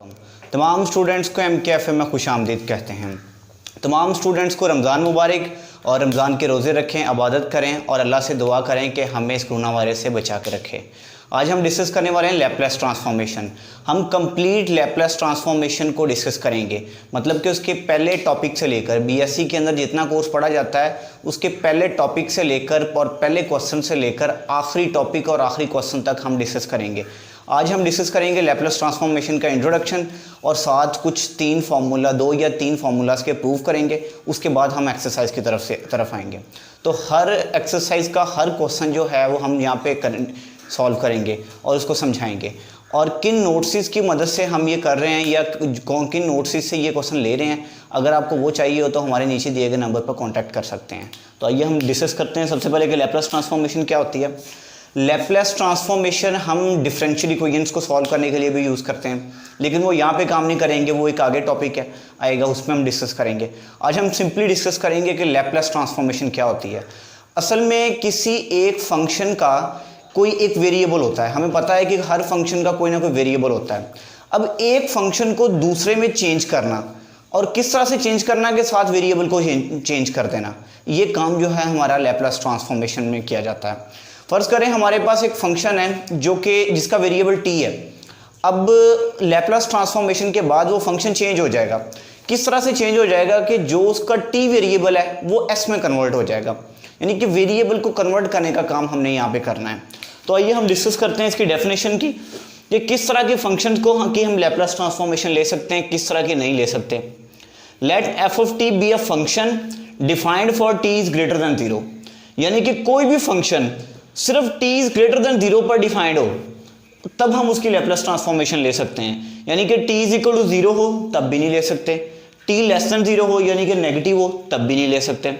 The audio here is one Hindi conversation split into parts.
तमाम स्टूडेंट्स को MKFM में खुश आमदीद कहते हैं। तमाम स्टूडेंट्स को रमज़ान मुबारक और रमज़ान के रोज़े रखें, इबादत करें और अल्लाह से दुआ करें कि हमें इस कोरोना वायरस से बचा के रखे। आज हम डिस्कस करने वाले हैं लैपलेस ट्रांसफॉर्मेशन। हम कंप्लीट लैपलेस ट्रांसफॉर्मेशन को डिस्कस करेंगे, मतलब कि उसके पहले टॉपिक से लेकर BSc के अंदर जितना कोर्स पढ़ा जाता है उसके पहले टॉपिक से लेकर और पहले क्वेश्चन से लेकर आखिरी टॉपिक और आखिरी क्वेश्चन तक हम डिस्कस करेंगे। आज हम डिस्कस करेंगे लैपलेस ट्रांसफॉर्मेशन का इंट्रोडक्शन और साथ कुछ 2 या 3 फार्मूलाज के प्रूव करेंगे। उसके बाद हम एक्सरसाइज की तरफ आएंगे। तो हर एक्सरसाइज का हर क्वेश्चन जो है वो हम यहाँ पे सॉल्व करेंगे और उसको समझाएंगे, और किन नोट्स की मदद से हम ये कर रहे हैं या किन नोट्स से ये क्वेश्चन ले रहे हैं। अगर आपको वो चाहिए हो तो हमारे नीचे दिए गए नंबर पर कॉन्टैक्ट कर सकते हैं। तो आइए हम डिस्कस करते हैं सबसे पहले कि लैपलेस ट्रांसफॉर्मेशन क्या होती है। लैपलेस ट्रांसफॉर्मेशन हम डिफरेंशियल इक्वेशंस को सॉल्व करने के लिए भी यूज़ करते हैं, लेकिन वो यहाँ पे काम नहीं करेंगे, वो एक आगे टॉपिक है आएगा, उसमें हम डिस्कस करेंगे। आज हम सिंपली डिस्कस करेंगे कि लैपलेस ट्रांसफॉर्मेशन क्या होती है। असल में किसी एक फंक्शन का कोई एक वेरिएबल होता है। हमें पता है कि हर फंक्शन का कोई ना कोई वेरिएबल होता है। अब एक फंक्शन को दूसरे में चेंज करना और किस तरह से चेंज करना के साथ वेरिएबल को चेंज कर देना, ये काम जो है हमारा लैपलेस ट्रांसफॉर्मेशन में किया जाता है। फ़र्ज़ करें हमारे पास एक फंक्शन है जो कि जिसका वेरिएबल t है। अब लैपलेस ट्रांसफॉर्मेशन के बाद वो फंक्शन चेंज हो जाएगा। किस तरह से चेंज हो जाएगा कि जो उसका t वेरिएबल है वो s में कन्वर्ट हो जाएगा, यानी कि वेरिएबल को कन्वर्ट करने का काम हमने यहाँ पे करना है। तो आइए हम डिस्कस करते हैं इसकी डेफिनेशन की, कि किस तरह के फंक्शन को हम लैपलेस ट्रांसफॉर्मेशन ले सकते हैं, किस तरह के नहीं ले सकते। Let f of t be a function defined for t is greater than 0, यानी कि कोई भी फंक्शन सिर्फ t इज ग्रेटर देन 0 पर डिफाइंड हो तब हम उसकी लैपलेस ट्रांसफॉर्मेशन ले सकते हैं। यानी कि t इज इक्वल टू 0 हो तब भी नहीं ले सकते, t लेस देन 0 हो यानी कि नेगेटिव हो तब भी नहीं ले सकते।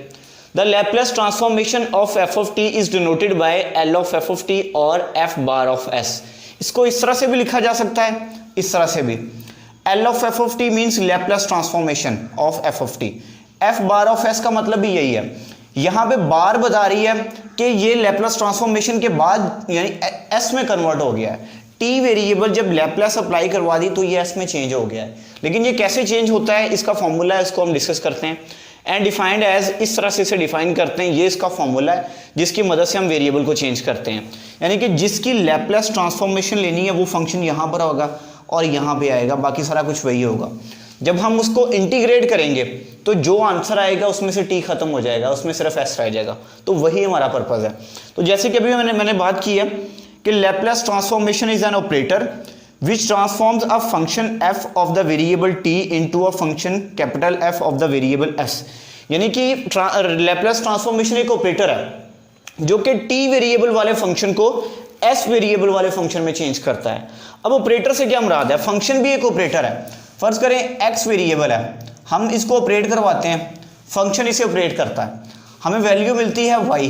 The Laplace transformation of f of t is denoted by L of f of t और f बार ऑफ s। इसको इस तरह से भी लिखा जा सकता है, इस तरह से भी। L of f of t means Laplace transformation of f of t। f bar of s का मतलब भी यही है। यहाँ पे बार बता रही है कि ये लैपलेस ट्रांसफॉर्मेशन के बाद यानी s में कन्वर्ट हो गया है। t वेरिएबल जब लैपलेस अप्लाई करवा दी तो ये s में चेंज हो गया है। लेकिन ये कैसे चेंज होता है, इसका फॉर्मूला है, इसको हम डिस्कस करते हैं। एंड डिफाइंड एज, इस तरह से इसे डिफाइन करते हैं, ये इसका फॉर्मूला है जिसकी मदद से हम वेरिएबल को चेंज करते हैं। यानी कि जिसकी लैपलेस ट्रांसफॉर्मेशन लेनी है वो फंक्शन यहाँ पर होगा और यहाँ पे आएगा, बाकी सारा कुछ वही होगा। जब हम उसको इंटीग्रेट करेंगे तो जो आंसर आएगा उसमें से t खत्म हो जाएगा, उसमें सिर्फ s रह जाएगा। तो वही हमारा पर्पज़ है। तो जैसे कि अभी मैंने बात की है कि Laplace transformation is an operator which transforms a function f of the variable t into a function capital F of the variable s। यानी कि लैपलेस ट्रांसफॉर्मेशन एक ऑपरेटर है जो कि t वेरिएबल वाले फंक्शन को s वेरिएबल वाले फंक्शन में चेंज करता है। अब ऑपरेटर से क्या मुराद है, फंक्शन भी एक ऑपरेटर है। फर्ज करें x वेरिएबल है, हम इसको ऑपरेट करवाते हैं, फंक्शन इसे ऑपरेट करता है, हमें वैल्यू मिलती है y,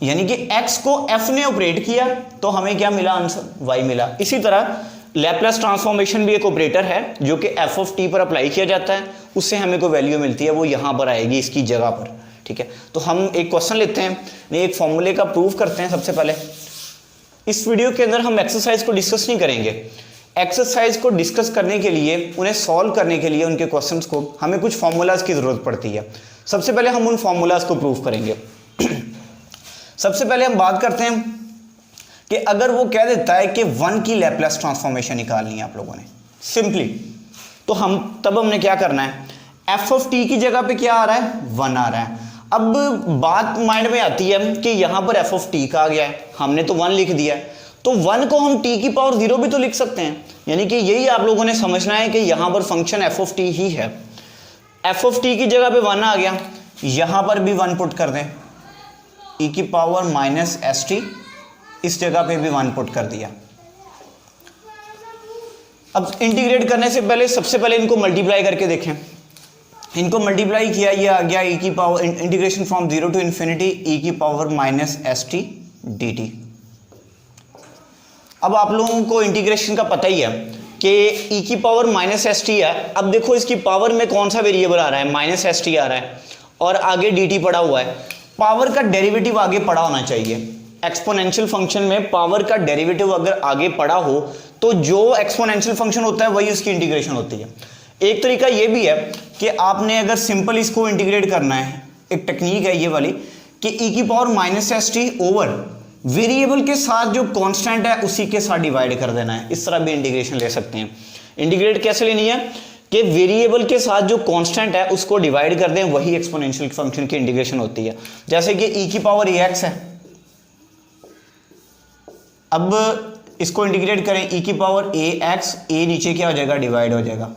यानी कि x को f ने ऑपरेट किया तो हमें क्या मिला, आंसर y मिला। इसी तरह लैपलेस ट्रांसफॉर्मेशन भी एक ऑपरेटर है जो कि f of t पर अप्लाई किया जाता है, उससे हमें कोई वैल्यू मिलती है, वो यहाँ पर आएगी इसकी जगह पर। ठीक है, तो हम एक क्वेश्चन लेते हैं, एक फॉर्मूले का प्रूव करते हैं। सबसे पहले इस वीडियो के अंदर हम एक्सरसाइज को डिस्कस नहीं करेंगे। एक्सरसाइज को डिस्कस करने के लिए, उन्हें सॉल्व करने के लिए, उनके क्वेश्चंस को हमें कुछ फार्मूलाज की ज़रूरत पड़ती है। सबसे पहले हम उन फार्मूलाज को प्रूव करेंगे। सबसे पहले हम बात करते हैं कि अगर वो कह देता है कि 1 की लैपलेस ट्रांसफॉर्मेशन निकालनी है आप लोगों ने सिंपली, तो हमने क्या करना है, f of t की जगह पे क्या आ रहा है, 1 आ रहा है। अब बात माइंड में आती है कि यहाँ पर f of t का आ गया है, हमने तो 1 लिख दिया है, तो 1 को हम t की पावर 0 भी तो लिख सकते हैं। यानी कि यही आप लोगों ने समझना है कि यहाँ पर फंक्शन f of t ही है। f of t की जगह पे 1 आ गया, यहाँ पर भी 1 पुट कर दें, e की पावर माइनस st, इस जगह पे भी 1 पुट कर दिया। अब इंटीग्रेट करने से पहले सबसे पहले इनको मल्टीप्लाई करके देखें। इनको मल्टीप्लाई किया, ये आ गया e की power, integration from 0 to infinity e की पावर माइनस st dt। अब आप लोगों को इंटीग्रेशन का पता ही है कि e की पावर माइनस st है। अब देखो इसकी पावर में कौन सा वेरिएबल आ रहा है, माइनस st आ रहा है और आगे dt पड़ा हुआ है। पावर का डेरिवेटिव आगे पड़ा होना चाहिए। एक्सपोनेंशियल फंक्शन में पावर का डेरिवेटिव अगर आगे पड़ा हो तो जो एक्सपोनेंशियल फंक्शन होता है वही उसकी इंटीग्रेशन होती है। एक तरीका ये भी है कि आपने अगर सिंपल इसको इंटीग्रेट करना है, एक टेक्निक है ये वाली कि e की power minus S T over variable के साथ जो कांस्टेंट है उसी के साथ डिवाइड कर देना है। इस तरह भी इंटीग्रेशन ले सकते हैं। इंटीग्रेट कैसे लेनी है कि वेरिएबल के साथ जो कांस्टेंट है उसको डिवाइड कर दें, वही एक्सपोनेंशियल फंक्शन की इंटीग्रेशन होती है। जैसे कि e की पावर ax है, अब इसको इंटीग्रेट करें e की पावर ax, a नीचे क्या हो जाएगा, डिवाइड हो जाएगा।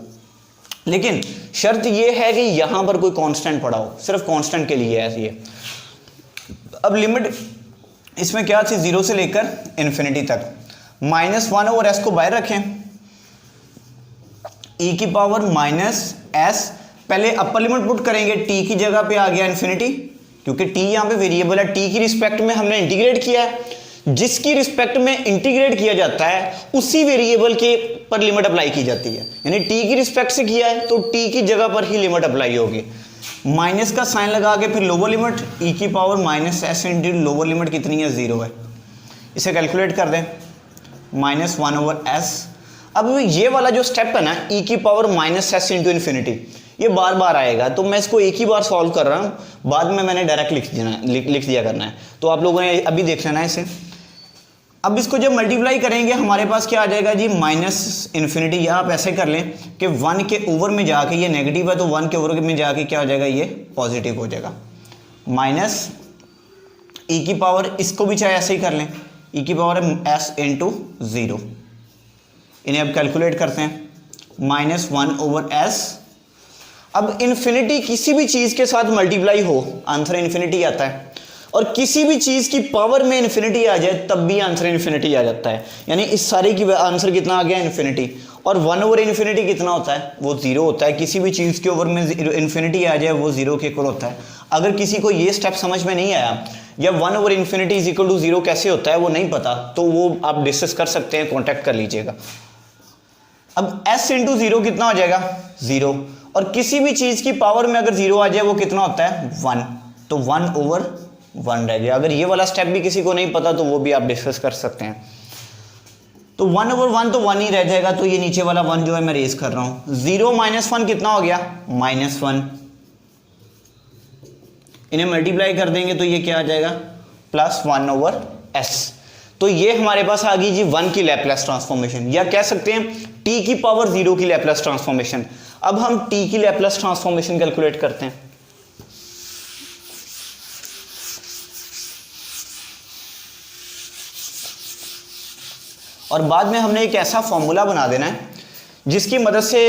लेकिन शर्त यह है कि यहां पर कोई कांस्टेंट पड़ा हो, सिर्फ कांस्टेंट के लिए है ये। अब लिमिट इसमें क्या थी, 0 से लेकर इन्फिनिटी तक। -1 ओवर s को बाहर रखें, e की पावर माइनस s, पहले अपर लिमिट पुट करेंगे, t की जगह पे आ गया इन्फिनिटी, क्योंकि t यहां पे वेरिएबल है, t की रिस्पेक्ट में हमने इंटीग्रेट किया है। जिसकी रिस्पेक्ट में इंटीग्रेट किया जाता है उसी वेरिएबल के पर लिमिट अप्लाई की जाती है, यानी t की रिस्पेक्ट से किया है तो t की जगह पर ही लिमिट अप्लाई होगी। माइनस का साइन लगा के फिर लोअर लिमिट, e की power minus s into lower limit कितनी है, 0 है। इसे कैलकुलेट कर दें, -1 ओवर s। अब ये वाला जो स्टेप है ना, e की power minus s into infinity, ये बार बार आएगा, तो मैं इसको एक ही बार सॉल्व कर रहा हूँ, बाद में मैंने डायरेक्ट लिख दिया करना है, तो आप लोगों ने अभी देख लेना है इसे। अब इसको जब मल्टीप्लाई करेंगे हमारे पास क्या आ जाएगा जी, माइनस इन्फिनिटी, या आप ऐसे कर लें कि 1 के ओवर में जाके ये नेगेटिव है तो 1 के ओवर में जाके क्या हो जाएगा, ये पॉजिटिव हो जाएगा। माइनस e की पावर, इसको भी चाहे ऐसे ही कर लें, e की पावर है s इंटू 0। इन्हें अब कैलकुलेट करते हैं, -1 ओवर s। अब इन्फिनिटी किसी भी चीज़ के साथ मल्टीप्लाई हो आंसर इन्फिनिटी आता है, और किसी भी चीज़ की पावर में इन्फिनिटी आ जाए तब भी आंसर इन्फिनिटी आ जाता है। यानी इस सारे की आंसर कितना आ गया, इन्फिनिटी। और 1 ओवर इन्फिनिटी कितना होता है, वो 0 होता है। किसी भी चीज़ के ओवर में इन्फिनिटी आ जाए वो 0 के इक्वल होता है। अगर किसी को ये स्टेप समझ में नहीं आया, या 1 over infinity is equal to 0 कैसे होता है वो नहीं पता, तो वो आप डिस्कस कर सकते हैं, कॉन्टैक्ट कर लीजिएगा। अब s इंटू 0 कितना हो जाएगा, 0। और किसी भी चीज़ की पावर में अगर 0 आ जाए वो कितना होता है, 1, तो 1 ओवर 1 रह गया। अगर ये वाला स्टेप भी किसी को नहीं पता तो वो भी आप डिस्कस कर सकते हैं। तो 1 ओवर 1 तो 1 ही रह जाएगा, तो ये नीचे वाला 1 जो है मैं रेज कर रहा हूं। 0 माइनस 1 कितना हो गया, -1। इन्हें मल्टीप्लाई कर देंगे तो ये क्या आ जाएगा, +1 ओवर s। तो ये हमारे पास आ गई जी 1 की लैपलेस ट्रांसफॉर्मेशन, या कह सकते हैं t की पावर 0 की लैपलेस ट्रांसफॉर्मेशन। अब हम t की लैपलेस ट्रांसफॉर्मेशन कैलकुलेट करते हैं। और बाद में हमने एक ऐसा फॉर्मूला बना देना है जिसकी मदद से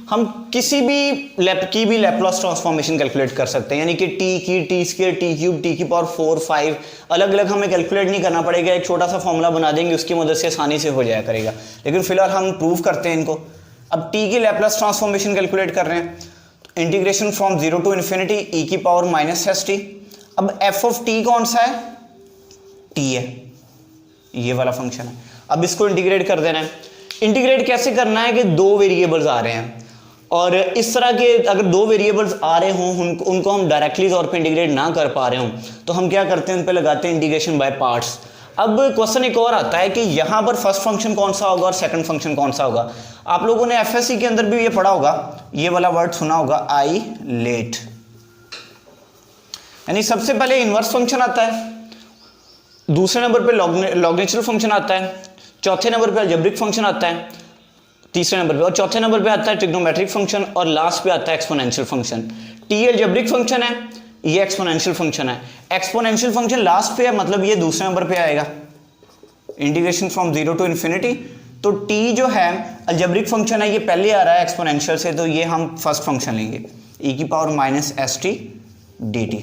हम किसी भी लैपलेस ट्रांसफॉर्मेशन कैलकुलेट कर सकते हैं, यानी कि t की, t square, t cube, t की पावर 4, 5 अलग अलग हमें कैलकुलेट नहीं करना पड़ेगा। एक छोटा सा फॉर्मूला बना देंगे, उसकी मदद से आसानी से हो जाया करेगा। लेकिन फिलहाल हम प्रूव करते हैं इनको। अब t की लैपलेस ट्रांसफॉर्मेशन कैलकुलेट कर रहे हैं, integration from 0 to infinity e की पावर माइनस एस टी। अब f ऑफ t कौन सा है, t है, ये वाला फंक्शन है। अब इसको इंटीग्रेट कर देना है। इंटीग्रेट कैसे करना है कि 2 वेरिएबल्स आ रहे हैं, और इस तरह के अगर 2 वेरिएबल्स आ रहे हों उनको हम डायरेक्टली तौर पे इंटीग्रेट ना कर पा रहे हों तो हम क्या करते हैं, उन पे लगाते हैं इंटीग्रेशन बाय पार्ट्स। अब क्वेश्चन एक और आता है कि यहाँ पर फर्स्ट फंक्शन कौन सा होगा और सेकंड फंक्शन कौन सा होगा। आप लोगों ने एफएससी के अंदर भी ये पढ़ा होगा, ये वाला वर्ड सुना होगा, आई लेट। यानी सबसे पहले इनवर्स फंक्शन आता है, दूसरे नंबर पे लॉगरेचुरल फंक्शन आता है, चौथे नंबर पे अलजेब्रिक फंक्शन आता है, तीसरे नंबर पे, और चौथे नंबर पे आता है ट्रिग्नोमेट्रिक फंक्शन, और लास्ट पे आता है exponential function. T algebraic function है, ये एक्सपोनेंशियल फंक्शन है। एक्सपोनेंशियल फंक्शन लास्ट पे है, मतलब ये दूसरे नंबर पे आएगा, इंटीग्रेशन फ्रॉम 0 टू इन्फिनिटी। तो टी जो है अलजेब्रिक फंक्शन है, ये पहले आ रहा है एक्सपोनेंशियल से, तो ये हम फर्स्ट फंक्शन लेंगे, e की power minus S T D T.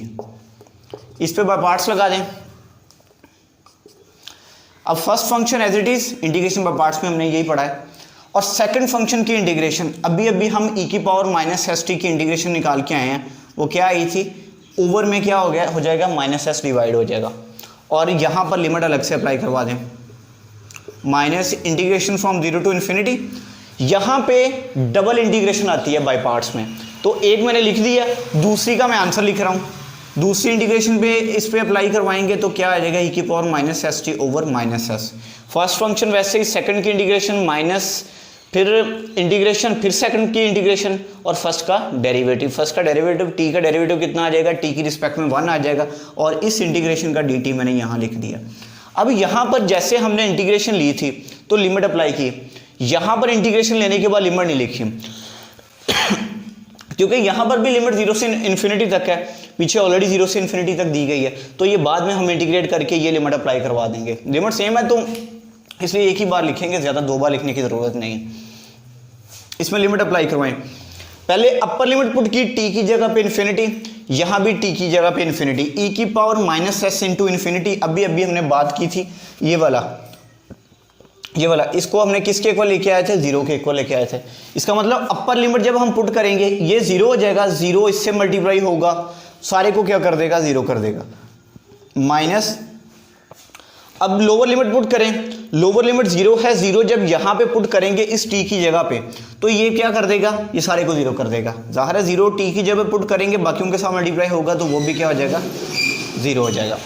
इस पे बाय पार्ट्स लगा दें। अब first function as it is, integration by parts में हमने यही पढ़ा है। और सेकंड फंक्शन की इंटीग्रेशन, अभी हम e की पावर माइनस एस टी की इंटीग्रेशन निकाल के आए हैं, वो क्या आई थी, ओवर में क्या हो जाएगा, माइनस एस डिवाइड हो जाएगा, और यहाँ पर लिमिट अलग से अप्लाई करवा दें, minus integration from 0 to infinity. यहाँ पे डबल इंटीग्रेशन आती है बाय पार्ट्स में, तो एक मैंने लिख दिया, दूसरी का मैं आंसर लिख रहा हूँ। दूसरी इंटीग्रेशन पे इस पे अप्लाई करवाएंगे तो क्या आ जाएगा ई की power minus S T over minus S. First function वैसे ही, सेकंड की इंटीग्रेशन माइनस, फिर इंटीग्रेशन, फिर सेकंड की इंटीग्रेशन और फर्स्ट का डेरिवेटिव। फर्स्ट का डेरिवेटिव टी का डेरिवेटिव कितना आ जाएगा, टी की रिस्पेक्ट में 1 आ जाएगा और इस इंटीग्रेशन का डी टी मैंने यहाँ लिख दिया। अब यहाँ पर जैसे हमने इंटीग्रेशन ली थी तो लिमिट अप्लाई की, यहाँ पर इंटीग्रेशन लेने के बाद लिमिट नहीं लिखी क्योंकि यहाँ पर भी लिमिट 0 से इन्फिनिटी तक है, पीछे ऑलरेडी 0 से इन्फिनिटी तक दी गई है, तो ये बाद में हम इंटीग्रेट करके ये लिमिट अप्लाई करवा देंगे। लिमिट सेम है तो इसलिए एक ही बार लिखेंगे, ज़्यादा 2 बार लिखने की ज़रूरत नहीं है। इसमें लिमिट अप्लाई करवाएं, पहले अपर लिमिट पुट की टी की जगह पे इन्फिनिटी, यहाँ भी टी की जगह पे इन्फिनिटी, ई की power minus S into infinity. अभी हमने बात की थी ये वाला, इसको हमने किसके इक्वल लेके आए थे, 0 के इक्वल लेके आए थे। इसका मतलब अपर लिमिट जब हम पुट करेंगे ये 0 हो जाएगा, 0 इससे मल्टीप्लाई होगा, सारे को क्या कर देगा, 0 कर देगा, माइनस। अब लोअर लिमिट पुट करें, लोअर लिमिट 0 है, 0 जब यहाँ पे पुट करेंगे इस टी की जगह पे तो ये क्या कर देगा, ये सारे को 0 कर देगा। जाहिर है 0 टी की जगह पुट करेंगे, बाकियों के साथ मल्टीप्लाई होगा तो वो भी क्या हो जाएगा, 0 हो जाएगा।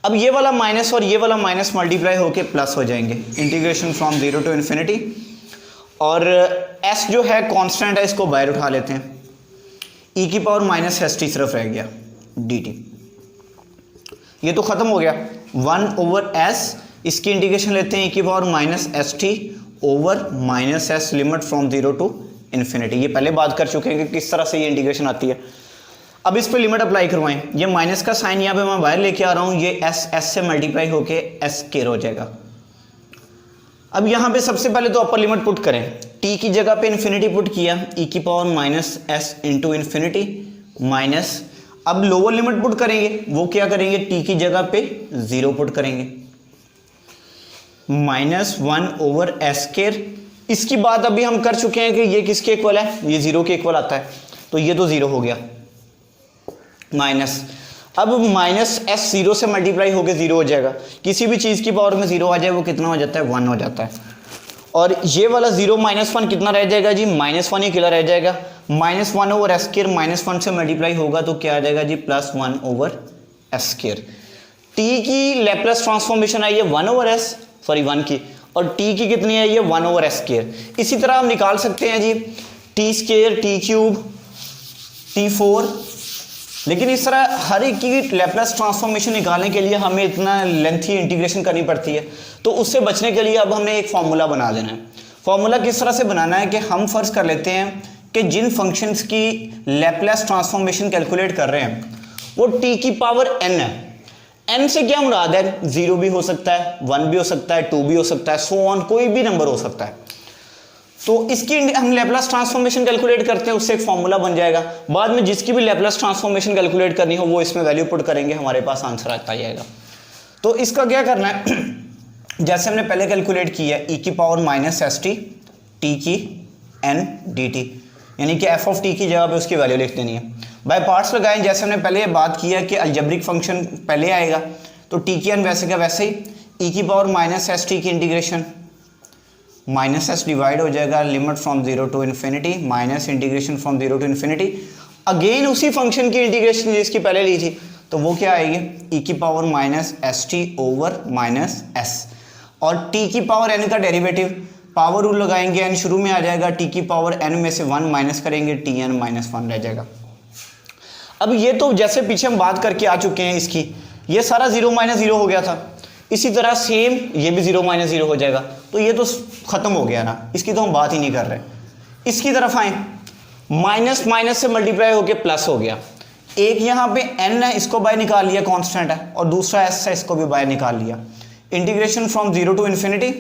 अब ये वाला माइनस और ये वाला माइनस मल्टीप्लाई होके प्लस हो जाएंगे, इंटीग्रेशन फ्रॉम 0 टू इन्फिनिटी। और s जो है कांस्टेंट है, इसको बाहर उठा लेते हैं, e की पावर माइनस एस टी सिर्फ रह गया dt। ये तो खत्म हो गया, 1 ओवर s, इसकी इंटीग्रेशन लेते हैं e की power minus S T over minus S, limit from 0 to infinity. ये पहले बात कर चुके हैं कि किस तरह से ये इंटीग्रेशन आती है। अब इस पे लिमिट अप्लाई करवाएं, ये माइनस का साइन यहाँ पे मैं बाहर लेके आ रहा हूँ, ये s से मल्टीप्लाई होके s स्क्वायर हो जाएगा। अब यहाँ पे सबसे पहले तो अपर लिमिट पुट करें, t की जगह पे इन्फिनिटी पुट किया, e की power minus S into infinity minus. अब लोअर लिमिट पुट करेंगे, वो क्या करेंगे, t की जगह पे 0 पुट करेंगे, माइनस 1 ओवर एस स्क्वायर। इसकी बात अभी हम कर चुके हैं कि ये किसके इक्वल है, ये 0 के इक्वल आता है, तो ये तो 0 हो गया, माइनस। अब माइनस एस 0 से मल्टीप्लाई होकर 0 हो जाएगा, किसी भी चीज़ की पावर में 0 आ जाए वो कितना हो जाता है, 1 हो जाता है। और ये वाला 0 माइनस 1 कितना रह जाएगा जी, -1 ही किला रह जाएगा, -1 ओवर एस स्क्वायर, -1 से मल्टीप्लाई होगा तो क्या आ जाएगा जी, +1 ओवर एस स्क्वायर। टी की लैप्लास ट्रांसफॉर्मेशन है ये 1 ओवर एस, सॉरी 1 की, और टी की कितनी है ये 1 ओवर एस स्क्वायर। इसी तरह हम निकाल सकते हैं G T square, T cube, T4, लेकिन इस तरह हर एक की लैप्लास ट्रांसफॉर्मेशन निकालने के लिए हमें इतना लेंथी इंटीग्रेशन करनी पड़ती है, तो उससे बचने के लिए अब हमने एक फार्मूला बना देना है। फार्मूला किस तरह से बनाना है कि हम फर्ज कर लेते हैं कि जिन फंक्शंस की लैप्लास ट्रांसफॉर्मेशन कैलकुलेट कर रहे हैं वो t की पावर n है। n से क्या मुराद है, 0 भी हो सकता है, 1 भी हो सकता है, 2 भी हो सकता है, सो ऑन, कोई भी नंबर हो सकता है। तो इसकी हम लैप्लास ट्रांसफॉर्मेशन कैलकुलेट करते हैं, उससे एक फॉर्मूला बन जाएगा। बाद में जिसकी भी लैप्लास ट्रांसफॉर्मेशन कैलकुलेट करनी हो वो इसमें वैल्यू पुट करेंगे, हमारे पास आंसर आता जाएगा। तो इसका क्या करना है, जैसे हमने पहले कैलकुलेट किया है, e की power minus S T, T की n dt, यानी कि f ऑफ t की जगह पे उसकी वैल्यू लिख देनी है। बाय पार्ट्स लगाएं, जैसे हमने पहले बात किया कि अलजेब्रिक फंक्शन पहले आएगा तो t की n वैसे का वैसे ही, e की पावर माइनस एस टी की इंटीग्रेशन माइनस एस डिवाइड हो जाएगा, limit from 0 to infinity minus integration from 0 to infinity, again उसी फंक्शन की इंटीग्रेशन जिसकी पहले ली थी, तो वो क्या आएगी, e की power minus S T over minus S, और t की पावर n का डेरिवेटिव, पावर रूल लगाएंगे, n शुरू में आ जाएगा, t की पावर n में से 1 माइनस करेंगे, tn माइनस 1 रह जाएगा। अब ये तो जैसे पीछे हम बात करके आ चुके हैं इसकी, ये सारा 0 माइनस 0 हो गया था, इसी तरह सेम ये भी 0 माइनस 0 हो जाएगा, तो ये तो खत्म हो गया ना, इसकी तो हम बात ही नहीं कर रहे। इसकी तरफ आए, माइनस माइनस से मल्टीप्लाई होके प्लस हो गया, एक यहाँ पे n है, इसको बाहर निकाल लिया, कांस्टेंट है, और दूसरा s है, इसको भी बाहर निकाल लिया, integration from 0 to infinity,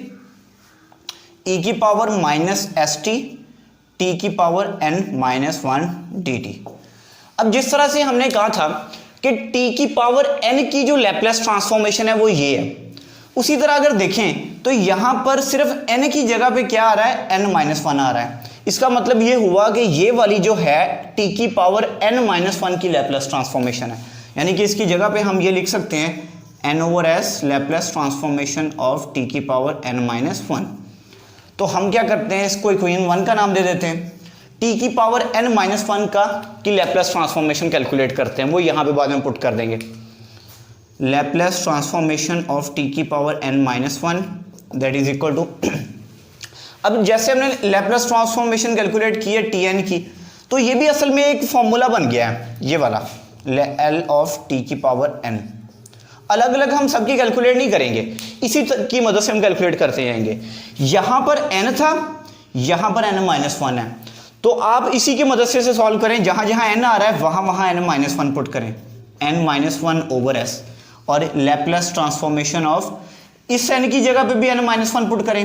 e की power minus S T, T की पावर n माइनस 1 dt। अब जिस तरह से हमने कहा था कि t की पावर n की जो लैप्लास ट्रांसफॉर्मेशन है वो ये है, उसी तरह अगर देखें तो यहाँ पर सिर्फ n की जगह पे क्या आ रहा है, n माइनस 1 आ रहा है। इसका मतलब ये हुआ कि ये वाली जो है t की पावर n माइनस 1 की लैप्लास ट्रांसफॉर्मेशन है, यानी कि इसकी जगह पे हम ये लिख सकते हैं n over s Laplace transformation of t की पावर n माइनस 1। तो हम क्या करते हैं, इसको इक्वेशन 1 का नाम दे देते हैं, टी की पावर n माइनस वन का की लैप्लास ट्रांसफॉर्मेशन कैलकुलेट करते हैं, वो यहाँ पे बाद में पुट कर देंगे। लैप्लास ट्रांसफॉर्मेशन ऑफ टी की power n minus one that is equal to, अब जैसे हमने लैप्लास ट्रांसफॉर्मेशन कैलकुलेट की है tn की, तो ये भी असल में एक फॉर्मूला बन गया है ये वाला l ऑफ टी की पावर n। अलग अलग हम सबकी कैलकुलेट नहीं करेंगे, इसी की मदद से हम कैलकुलेट करते जाएंगे। यहां पर n था, यहां पर n माइनस वन है, तो आप इसी की मदद से सॉल्व करें। जहां जहां n आ रहा है वहां वहां n माइनस वन पुट करें, n minus one over s, और लैप्लास ट्रांसफॉर्मेशन ऑफ इस n की जगह पे भी n माइनस वन पुट करें,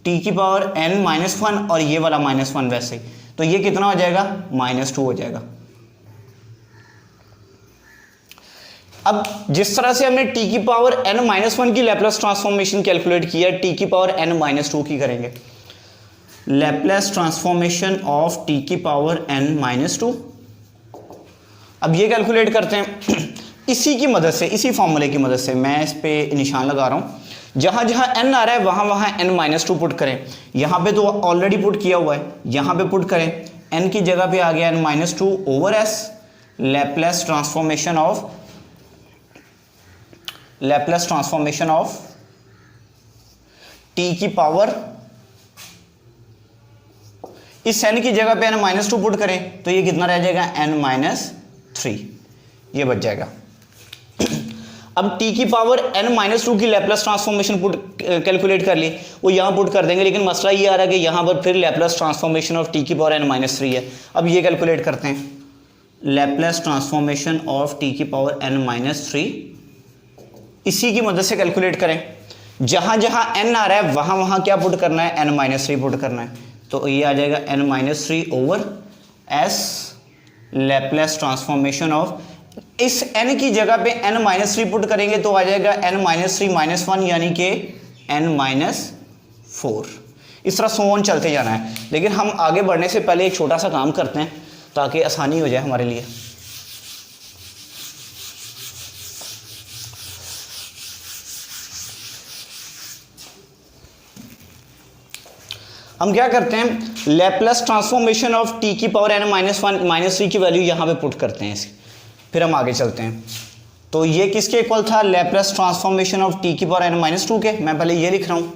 t की पावर n माइनस वन और ये वाला माइनस वन वैसे, तो ये कितना हो जाएगा -2 हो जाएगा। अब जिस तरह से हमने t की पावर n माइनस वन की लैप्लास ट्रांसफॉर्मेशन कैलकुलेट किया, t की पावर n माइनस टू की करेंगे। लैप्लास ट्रांसफॉर्मेशन ऑफ t की पावर n माइनस टू, अब ये कैलकुलेट करते हैं इसी की मदद से, इसी फॉर्मूले की मदद से। मैं इस पे निशान लगा रहा हूं, जहां जहां n आ रहा है वहां वहां n माइनस टू पुट करें। यहां पे तो ऑलरेडी पुट किया हुआ है, यहां पे पुट करें, n की जगह पे आ गया n minus two over s, Laplace transformation of t की पावर, इस n की जगह पे n माइनस टू पुट करें तो ये कितना रह जाएगा n माइनस थ्री, ये बच जाएगा। अब t की पावर n माइनस टू की लैप्लास ट्रांसफॉर्मेशन पुट कैलकुलेट कर ली, वो यहाँ पुट कर देंगे, लेकिन मसला ये आ रहा है कि यहाँ पर फिर लैप्लास ट्रांसफॉर्मेशन ऑफ t की पावर n माइनस थ्री है। अब ये कैलकुलेट करते हैं, लैप्लास ट्रांसफॉर्मेशन ऑफ t की पावर n माइनस थ्री, इसी की मदद से कैलकुलेट करें। जहां जहां n आ रहा है वहां वहां क्या पुट करना है, n माइनस थ्री पुट करना है, तो ये आ जाएगा n minus three over s, Laplace transformation of, इस n की जगह पे n माइनस थ्री पुट करेंगे तो आ जाएगा n minus three minus one, यानी कि n माइनस फोर। इस तरह सोन चलते जाना है। लेकिन हम आगे बढ़ने से पहले एक छोटा सा काम करते हैं ताकि आसानी हो जाए हमारे लिए। हम क्या करते हैं, लैप्लास ट्रांसफॉर्मेशन ऑफ t की power n minus one minus three की वैल्यू यहाँ पे पुट करते हैं इसकी, फिर हम आगे चलते हैं। तो ये किसके इक्वल था, लैप्लास ट्रांसफॉर्मेशन ऑफ t की पावर n माइनस टू के। मैं पहले ये लिख रहा हूँ,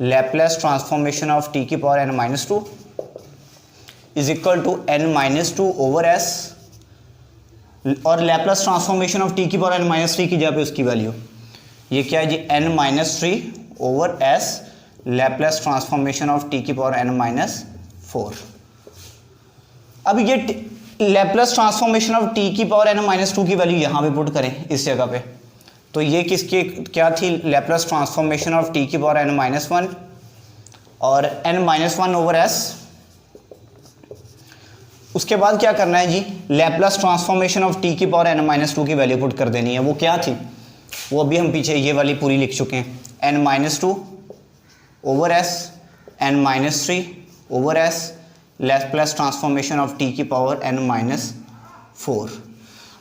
लैप्लास ट्रांसफॉर्मेशन ऑफ t की power n minus two is equal to n minus two over s, और लैप्लास ट्रांसफॉर्मेशन ऑफ t की पावर n माइनस थ्री की जगह पे उसकी वैल्यू, ये क्या है जी, n minus three over s, Laplace transformation of t की पावर n माइनस फोर। अब ये लैप्लास ट्रांसफॉर्मेशन ऑफ t की पावर n माइनस टू की वैल्यू यहाँ पे पुट करें इस जगह पे, तो ये किसके क्या थी, लैप्लास ट्रांसफॉर्मेशन ऑफ t की पावर n माइनस वन और n minus one over s। उसके बाद क्या करना है जी, लैप्लास ट्रांसफॉर्मेशन ऑफ t की पावर n माइनस टू की वैल्यू पुट कर देनी है। वो क्या थी, वो अभी हम पीछे ये वाली पूरी लिख चुके हैं, n minus two over s, n minus three over s, Laplace transformation of t की पावर n माइनस फोर।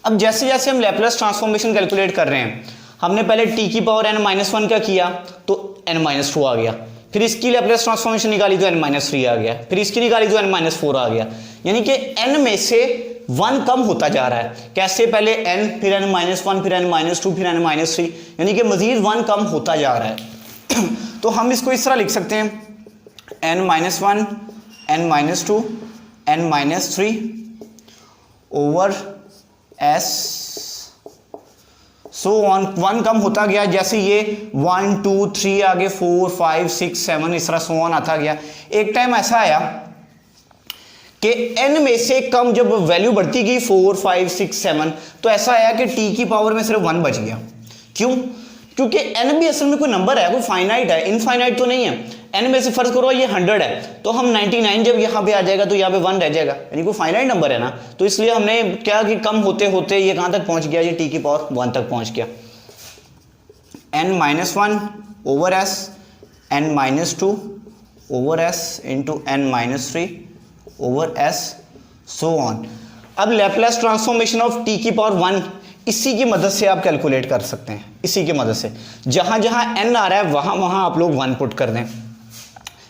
अब जैसे जैसे हम लैप्लास ट्रांसफॉर्मेशन कैलकुलेट कर रहे हैं, हमने पहले t की पावर n माइनस वन का किया तो n माइनस टू आ गया, फिर इसकी लैप्लास ट्रांसफॉर्मेशन निकाली तो n माइनस थ्री आ गया, फिर इसकी निकाली तो n माइनस फोर आ गया। यानी कि n में से वन कम होता जा रहा है। कैसे, पहले n, फिर n माइनस वन, फिर n माइनस टू, फिर n माइनस थ्री, यानी कि मजीद वन कम होता जा रहा है। तो हम इसको इस तरह लिख सकते हैं, n minus one, n minus two, n minus three over s, so one कम होता गया। जैसे ये 1 2 3 आगे 4 5 6 7 इस तरह सो ऑन आता गया। एक टाइम ऐसा आया कि n में से कम जब वैल्यू बढ़ती गई 4 5 6 7, तो ऐसा आया कि t की पावर में सिर्फ 1 बच गया। क्यों? क्योंकि n भी असल में कोई नंबर है, कोई फाइनाइट है, इनफाइनाइट तो नहीं है। n में से फर्ज करो ये 100 है, तो हम 99 जब यहाँ पे आ जाएगा तो यहाँ पे 1 रह जाएगा, यानी कोई फाइनाइट नंबर है ना। तो इसलिए हमने क्या कि कम होते होते ये कहाँ तक पहुँच गया, ये t की पावर 1 तक पहुँच गया। n minus one over s, n minus two over s into n minus three over s, so on. अब लैप्लास ट्रांसफॉर्मेशन ऑफ t की पावर 1 इसी की मदद से आप कैलकुलेट कर सकते हैं। इसी की मदद से जहां जहां n आ रहा है वहां वहां आप लोग 1 पुट कर दें।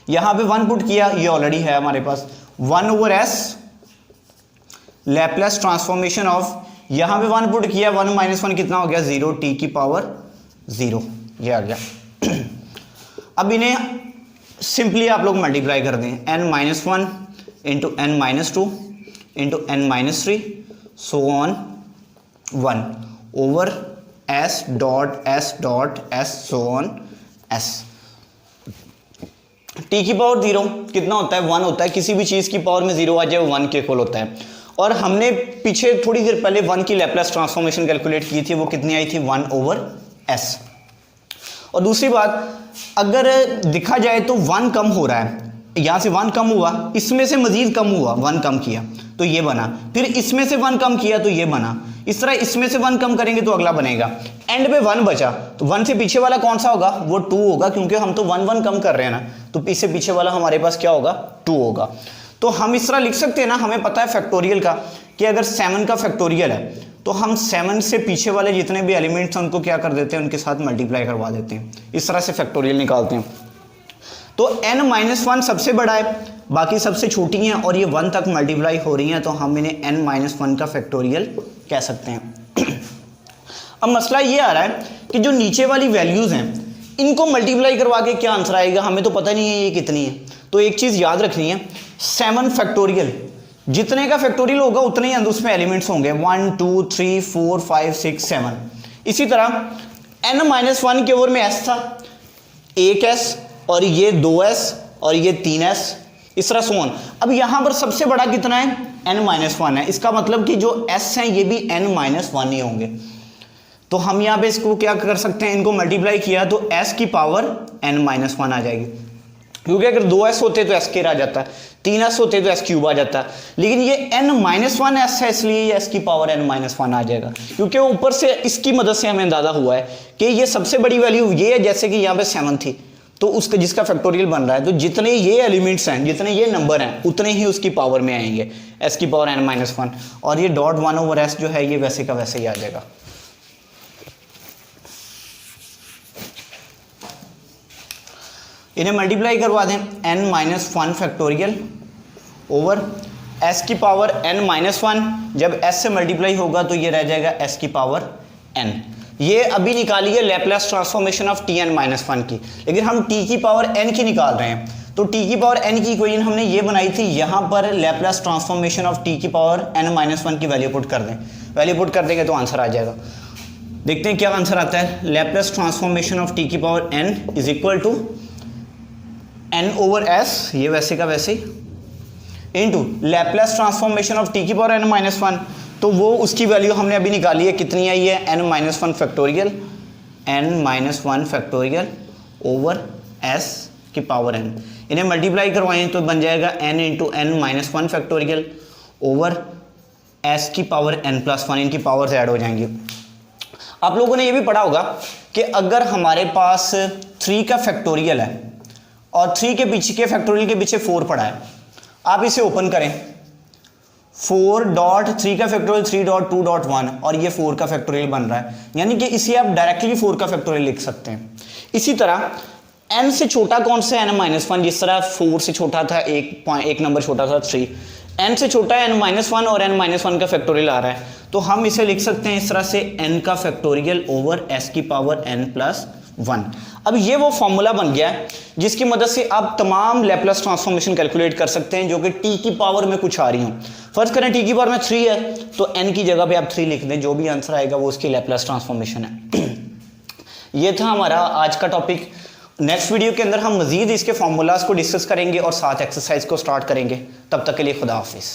यहां पे 1 पुट किया, ये ऑलरेडी है हमारे पास, 1 over S Laplace transformation of, यहां पे 1 पुट किया, 1 माइनस 1 कितना हो गया 0 टी की पावर 0, ये आ गया। अब इन्हें सिंपली आप लोग मल्टीप्लाई कर दें, n minus 1 into n minus 2 into n minus 3 so on 1 over s dot s so on s। t की पावर 0 कितना होता है 1 होता है, किसी भी चीज़ की पावर में 0 आ जाए वो 1 के इक्वल होता है। और हमने पीछे थोड़ी देर पहले 1 की लैपलेस ट्रांसफॉर्मेशन कैलकुलेट की थी, वो कितनी आई थी 1 ओवर s। और दूसरी बात, अगर दिखा जाए तो 1 कम हो रहा है, यहाँ से 1 कम हुआ, इसमें से मजीद कम हुआ, 1 कम किया तो ये बना, फिर इसमें से 1 कम किया तो ये बना, इस तरह इसमें से 1 कम करेंगे तो अगला बनेगा, एंड पे 1 बचा, तो 1 से पीछे वाला कौन सा होगा, वो 2 होगा, क्योंकि हम तो 1 1 कम कर रहे हैं ना, तो इससे पीछे वाला हमारे पास क्या होगा 2 होगा। तो हम इस तरह लिख सकते हैं ना, हमें पता है फैक्टोरियल का कि अगर 7 का फैक्टोरियल है तो हम 7 से पीछे वाले जितने भी एलिमेंट्स हैं उनको क्या कर देते हैं, उनके साथ मल्टीप्लाई करवा देते हैं, इस तरह से फैक्टोरियल निकालते हैं। तो n माइनस 1 सबसे बड़ा है, बाकी सबसे छोटी हैं और ये 1 तक मल्टीप्लाई हो रही हैं, तो हम इन्हें n माइनस 1 का फैक्टोरियल कह सकते हैं। अब मसला ये आ रहा है कि जो नीचे वाली वैल्यूज़ हैं इनको मल्टीप्लाई करवा के क्या आंसर आएगा, हमें तो पता नहीं है ये कितनी है। तो एक चीज़ याद रखनी है, 7 फैक्टोरियल, जितने का फैक्टोरियल होगा उतने ही उसमें एलिमेंट्स होंगे, 1 2 3 4 5 6 7। इसी तरह n माइनस 1 के ओवर में s था, एक s और ये 2s और ये 3s, इस तरह सोन। अब यहाँ पर सबसे बड़ा कितना है n माइनस 1 है, इसका मतलब कि जो s हैं ये भी n माइनस 1 ही होंगे। तो हम यहाँ पे इसको क्या कर सकते हैं, इनको मल्टीप्लाई किया तो s की पावर n माइनस 1 आ जाएगी, क्योंकि अगर 2s होते तो s स्क्वायर आ जाता है, 3s होते तो s क्यूब आ जाता है, लेकिन ये n माइनस 1 s है इसलिए ये s की पावर n माइनस 1 आ जाएगा, क्योंकि ऊपर से इसकी मदद से हमें अंदाजा हुआ है कि ये सबसे बड़ी वैल्यू ये है, जैसे कि यहाँ पे 7 थी तो उसका जिसका फैक्टोरियल बन रहा है, तो जितने ये एलिमेंट्स हैं, जितने ये नंबर हैं, उतने ही उसकी पावर में आएंगे, s की पावर n माइनस 1, और ये डॉट 1 ओवर s जो है ये वैसे का वैसे ही आ जाएगा। इन्हें मल्टीप्लाई करवा दें, n minus 1 factorial over s की पावर n माइनस 1, जब s से मल्टीप्लाई होगा तो ये रह जाएगा s की पावर n। ये अभी निकाली है Laplace transformation of tn minus 1 की, लेकिन हम t की पावर n की निकाल रहे हैं, तो t की पावर n की इक्वेशन हमने ये बनाई थी, यहाँ पर लैपलेस ट्रांसफॉर्मेशन ऑफ t की पावर n माइनस 1 की वैल्यू पुट कर दें, वैल्यू पुट कर देंगे तो आंसर आ जाएगा। देखते हैं क्या आंसर आता है, लैपलेस ट्रांसफॉर्मेशन ऑफ t की power n is equal to n over s, ये वैसे का वैसे ही, into Laplace transformation of t की पावर n माइनस 1, तो वो उसकी वैल्यू हमने अभी निकाली है, कितनी आई है n minus 1 factorial, n minus 1 factorial over s की पावर n। इन्हें मल्टीप्लाई करवाएं तो बन जाएगा n into n minus 1 factorial over s की पावर n प्लस 1, इनकी पावर्स ऐड हो जाएंगी। आप लोगों ने ये भी पढ़ा होगा कि अगर हमारे पास 3 का फैक्टोरियल है और 3 के पीछे के फैक्टोरियल के पीछे 4 पड़ा है, आप इसे ओपन करें, 4 डॉट 3 का फैक्टोरियल 3 डॉट 2 डॉट 1 और ये 4 का फैक्टोरियल बन रहा है, यानी कि इसे आप डायरेक्टली 4 का फैक्टोरियल लिख सकते हैं। इसी तरह n से छोटा कौन सा है, n माइनस 1, जिस तरह 4 से छोटा था एक नंबर छोटा था 3, n से छोटा है n माइनस 1 और n माइनस 1 का फैक्टोरियल आ रहा है, तो हम इसे लिख सकते हैं इस तरह से n का फैक्टोरियल ओवर s की पावर n प्लस 1। अब ये वो फॉर्मूला बन गया है जिसकी मदद से आप तमाम लैपलेस ट्रांसफॉर्मेशन कैलकुलेट कर सकते हैं जो कि t की पावर में कुछ आ रही हूँ। फर्ज करें t की पावर में 3 है तो n की जगह पे आप 3 लिख दें, जो भी आंसर आएगा वो उसकी लैपलेस ट्रांसफॉर्मेशन है। ये था हमारा आज का टॉपिक। नेक्स्ट वीडियो के अंदर हम मजीद इसके फार्मूलाज को डिस्कस करेंगे और साथ एक्सरसाइज को स्टार्ट करेंगे। तब तक के लिए खुदा हाफिज़।